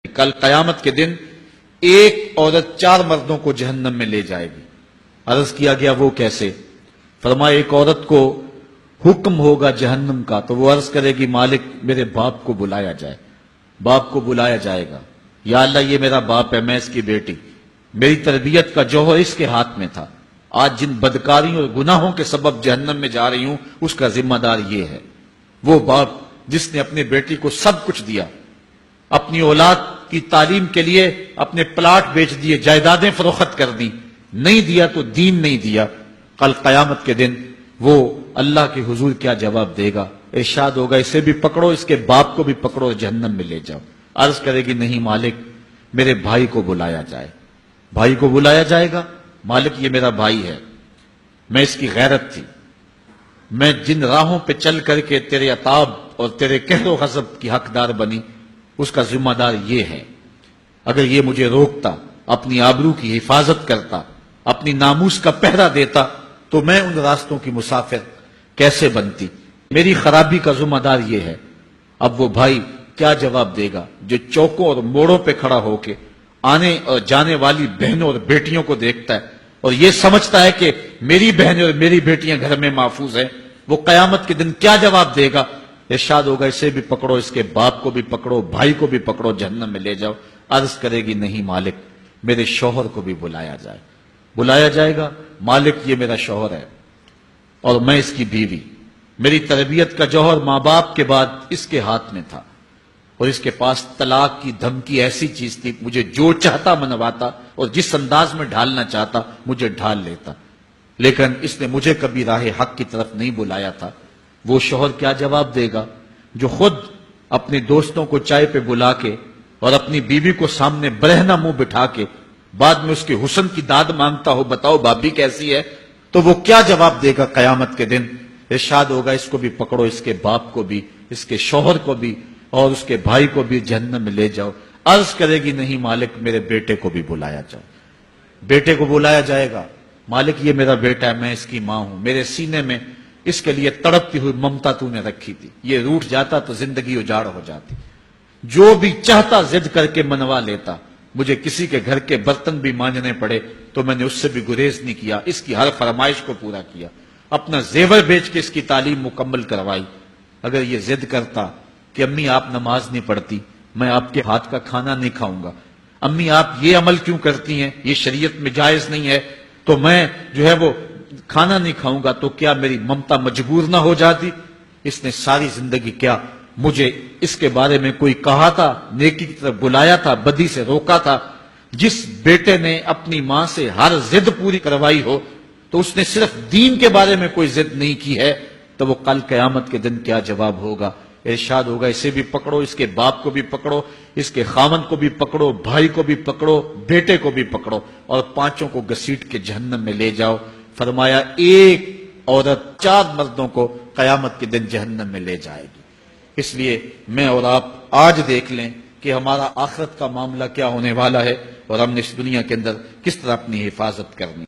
کل قیامت کے دن ایک عورت 4 مردوں کو جہنم میں لے جائے گی۔ عرض کیا گیا وہ کیسے؟ فرمایا ایک عورت کو حکم ہوگا جہنم کا تو وہ عرض کرے گی مالک میرے باپ کو بلایا جائے۔ باپ کو بلایا جائے گا، یا اللہ یہ میرا باپ ہے، میں اس کی بیٹی، میری تربیت کا جوہر اس کے ہاتھ میں تھا، آج جن بدکاریوں اور گناہوں کے سبب جہنم میں جا رہی ہوں اس کا ذمہ دار یہ ہے۔ وہ باپ جس نے اپنے بیٹی کو سب کچھ دیا، اپنی اولاد کی تعلیم کے لیے اپنے پلاٹ بیچ دیے، جائیدادیں فروخت کر دی، نہیں دیا تو دین نہیں دیا، کل قیامت کے دن وہ اللہ کے حضور کیا جواب دے گا؟ ارشاد ہوگا اسے بھی پکڑو، اس کے باپ کو بھی پکڑو، جہنم میں لے جاؤ۔ عرض کرے گی نہیں مالک میرے بھائی کو بلایا جائے۔ بھائی کو بلایا جائے گا، مالک یہ میرا بھائی ہے، میں اس کی غیرت تھی، میں جن راہوں پہ چل کر کے تیرے عتاب اور تیرے قہر و غضب کی حقدار بنی اس کا ذمہ دار یہ ہے، اگر یہ مجھے روکتا، اپنی آبرو کی حفاظت کرتا، اپنی ناموس کا پہرا دیتا تو میں ان راستوں کی مسافر کیسے بنتی؟ میری خرابی کا ذمہ دار یہ ہے۔ اب وہ بھائی کیا جواب دے گا جو چوکوں اور موڑوں پہ کھڑا ہو کے آنے اور جانے والی بہنوں اور بیٹیوں کو دیکھتا ہے اور یہ سمجھتا ہے کہ میری بہنیں اور میری بیٹیاں گھر میں محفوظ ہیں؟ وہ قیامت کے دن کیا جواب دے گا؟ ارشاد ہوگا اسے بھی پکڑو، اس کے باپ کو بھی پکڑو، بھائی کو بھی پکڑو، جہنم میں لے جاؤ۔ عرض کرے گی نہیں مالک میرے شوہر کو بھی بلایا جائے۔ بلایا جائے گا، مالک یہ میرا شوہر ہے اور میں اس کی بیوی، میری تربیت کا جوہر ماں باپ کے بعد اس کے ہاتھ میں تھا اور اس کے پاس طلاق کی دھمکی ایسی چیز تھی، مجھے جو چاہتا منواتا اور جس انداز میں ڈھالنا چاہتا مجھے ڈھال لیتا، لیکن اس نے مجھے کبھی راہ حق کی طرف نہیں بلایا تھا۔ وہ شوہر کیا جواب دے گا جو خود اپنے دوستوں کو چائے پہ بلا کے اور اپنی بیوی کو سامنے برہنہ منہ بٹھا کے بعد میں اس کے حسن کی داد مانگتا ہو، بتاؤ بھابی کیسی ہے؟ تو وہ کیا جواب دے گا قیامت کے دن؟ ارشاد ہوگا اس کو بھی پکڑو، اس کے باپ کو بھی، اس کے شوہر کو بھی اور اس کے بھائی کو بھی جہنم میں لے جاؤ۔ عرض کرے گی نہیں مالک میرے بیٹے کو بھی بلایا جائے۔ بیٹے کو بلایا جائے گا، مالک یہ میرا بیٹا ہے، میں اس کی ماں ہوں، میرے سینے میں اس کے لیے تڑپتی ہوئی ممتا تو نے رکھی تھی، یہ روٹھ جاتا تو زندگی اجاڑ ہو جاتی، جو بھی چاہتا ضد کر کے منوا لیتا، مجھے کسی کے گھر کے برتن بھی مانجنے پڑے تو میں نے اس سے بھی گریز نہیں کیا، اس کی ہر فرمائش کو پورا کیا، اپنا زیور بیچ کے اس کی تعلیم مکمل کروائی۔ اگر یہ ضد کرتا کہ امی آپ نماز نہیں پڑھتی، میں آپ کے ہاتھ کا کھانا نہیں کھاؤں گا، امی آپ یہ عمل کیوں کرتی ہیں، یہ شریعت میں جائز نہیں ہے، تو میں جو ہے وہ کھانا نہیں کھاؤں گا، تو کیا میری ممتا مجبور نہ ہو جاتی؟ اس نے ساری زندگی کیا مجھے اس کے بارے میں کوئی کہا تھا، نیکی کی طرف بلایا تھا، بدی سے روکا تھا؟ جس بیٹے نے اپنی ماں سے ہر ضد پوری کروائی ہو تو اس نے صرف دین کے بارے میں کوئی ضد نہیں کی ہے، تو وہ کل قیامت کے دن کیا جواب ہوگا؟ ارشاد ہوگا اسے بھی پکڑو، اس کے باپ کو بھی پکڑو، اس کے خاوند کو بھی پکڑو، بھائی کو بھی پکڑو، بیٹے کو بھی پکڑو اور 5 کو گھسیٹ کے جہنم میں لے جاؤ۔ فرمایا ایک عورت 4 مردوں کو قیامت کے دن جہنم میں لے جائے گی۔ اس لیے میں اور آپ آج دیکھ لیں کہ ہمارا آخرت کا معاملہ کیا ہونے والا ہے اور ہم نے اس دنیا کے اندر کس طرح اپنی حفاظت کرنی ہے۔